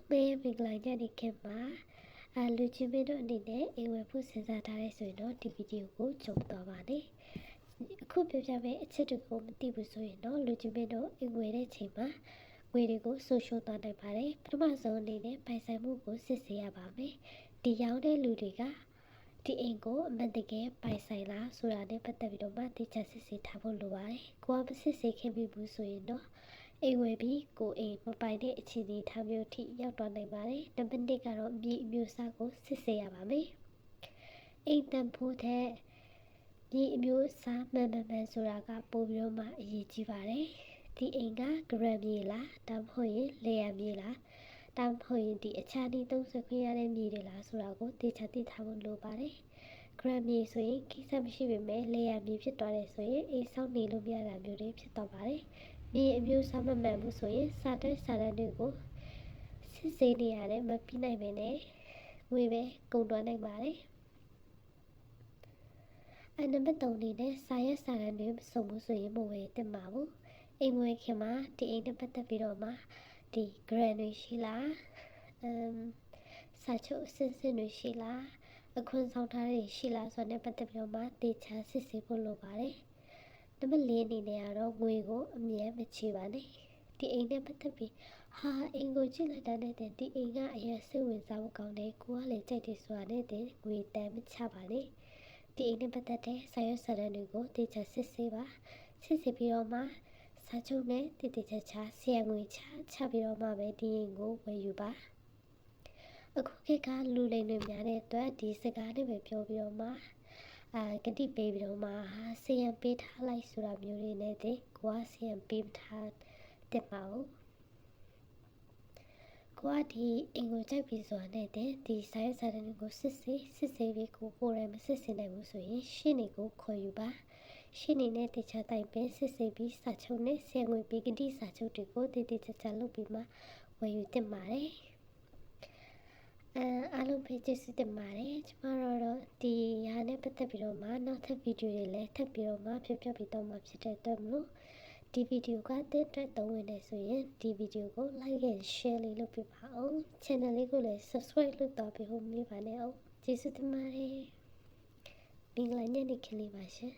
မေးမင်္ဂလာညနေခင်းပါလူချင်းမင်းတို့အနေနဲ့အိမ်ဝယ်ဖို့စဉ်းစားထားတဲ့ဆိုရင်တော့ဒီဗီဒီယိုကိုကြုံသွားပါနဲ့အခုပြောပြမယ့်အချက်တွေကိုမသိဘူးဆိုရင်တော့လူချင်းမင်းတို့အိမ်ဝယ်တဲ့ချိန်မှာငွေတွေကိုဆိုရှယ်သွားနိုင်ပါတယ်ပထမဆုံးအနေနဲ့ပိုင်ဆိုင်မှုကိုစစ်ဆေးရပါမယ်ဒီရောင်းတဲ့လူတွေကဒီအိမ်ကိုအမှန်တကယ်ပိုင်ဆိုင်လားဆိုတာနဲ့ပတ်သက်ပြီးတော့မှတိကျစစ်ဆေးထားဖို့လိုပါတယ်ကိုကမစစ်ဆေးခင်ပြီဘူးဆိုရင်တော့အိမ်ဝယ်ပြီးကိုအိမ်မပိုင်တဲ့အခြေအနေထားမျိုးထိရောက်သွားနိုင်ပါတယ်။နံပါတ်1ကတော့မြေအမျိုးအစားကိုစစ်ဆေးရပါမယ်။အိမ်တန်ဖိုးတဲ့မြေအမျိုးအစားမှန်ဆိုတာကပိုပြီးတော့မှအရေးကြီးပါတယ်။ဒီအိမ်ကဂရမ်မြေလားဒါမှမဟုတ်ရင်လေယာမြေလားဒါမှမဟုတ်ရင်ဒီအခြားနည်းသုံးဆွဲခွင့်ရတဲ့မြေတွေလားဆိုတာကိုသေချာသိထားဖို့လိုပါတယ်။ဂရမ်မြေဆိုရင်ကိစ္စမရှိပေမဲ့လေယာမြေဖြစ်သွားတယ်ဆိုရင်အိမ်ဆောက်နေလို့မရတာမျိုးတွေဖြစ်သွားပါတယ်။မြေအမျိုးအစားမမှန်ဘူးဆိုရင်စာတမ်းတွေကိုစစ်ဆေးနေရတယ်မပြီးနိုင်ပဲနဲ့ငွေပဲကုန်သွားနိုင်ပါတယ်နံပါတ်3အနေနဲ့စာရွက်စာတမ်းတွေမစုံဘူးဆိုရင်မဝယ်သင့်ပါဘူးအိမ်ဝယ်ခင်မှာဒီအိမ်နဲ့ပတ်သက်ပြီးတော့မှဒီ grant တွေရှိလားစာချုပ်အဆင့်တွေရှိလားအခွင့်ဆောင်ထားတွေရှိလားဆိုတဲ့ပတ်သက်ပြီးတော့မှတေချာစစ်ဆေးဖို့လိုပါတယ်နံပါတ်4အနေနဲ့ကတော့ငွေကိုအမြဲမချေပါနဲ့ဒီအိမ်နဲ့ပတ်သက်ပြီးအိမ်ကိုကြည့်လိုက်တာနဲ့ဒီအိမ်ကအရင်စိတ်ဝင်စားဖို့ကောင်းတယ်ကိုကလည်းကြိုက်တယ်ဆိုတာနဲ့ငွေတန်မချပါနဲ့ဒီအိမ်နဲ့ပတ်သက်တဲ့စာရွက်စာတမ်းတွေကိုတေချာစစ်ဆေးပါစစ်ဆေးပြီးတော့မှစာချုပ်နဲ့တည်တည်ချာချာစီရငွေချပြီးတော့မှပဲဒီအိမ်ကိုဝယ်ယူပါအခုခေတ်ကလူလိမ်တွေများတဲ့အတွက်ဒီစကားနဲ့ပဲပြောပြီးတော့မှကတိပေးပြီးတော့မှစီရပေးထားလိုက်ဆိုတာမျိုးတွေနဲ့ကိုကစီရပေးထားတဲ့ပါဦးကိုကဒီအိမ်ကိုကြိုက်ပြီးဆိုတာနဲ့ဒီစာရွက်စာတမ်းတွေကိုစစ်ဆေးပြီးကိုယ်တိုင်မစစ်ဆေးနိုင်ဘူးဆိုရင်ရှင်းနေကိုခေါ်ယူပါရှင်းနေတဲ့တခြားတိုင်ပင်စစ်ဆေးပြီးစာချုပ်နဲ့ဆယ်ငွေပေးကတိစာချုပ်တွေကိုတည်တည်ချာချာလုပ်ပြီးမှဝယ်ယူတင်ပါတယ်အားလုံးပဲကျေးဇူးတင်ပါတယ်ကျမတို့ဒီဟာနဲ့ပတ်သက်ပြီးတော့မှနောက်ထပ်ဗီဒီယိုတွေလည်းထပ်ပြီးတော့မှပြပြပြီးတော့မှဖြစ်တဲ့အတွက်မလို့ဒီဗီဒီယိုကတဲ့အတွက်သုံးဝင်နေဆိုရင်ဒီဗီဒီယိုကို like and share လေးလုပ်ပေးပါအောင် channel လေးကိုလည်း subscribe လုပ်တော့ပြီးဟိုမိပါနဲ့အောင်ကျေးဇူးတင်ပါတယ်မင်္ဂလာညနေခင်းလေးပါရှင်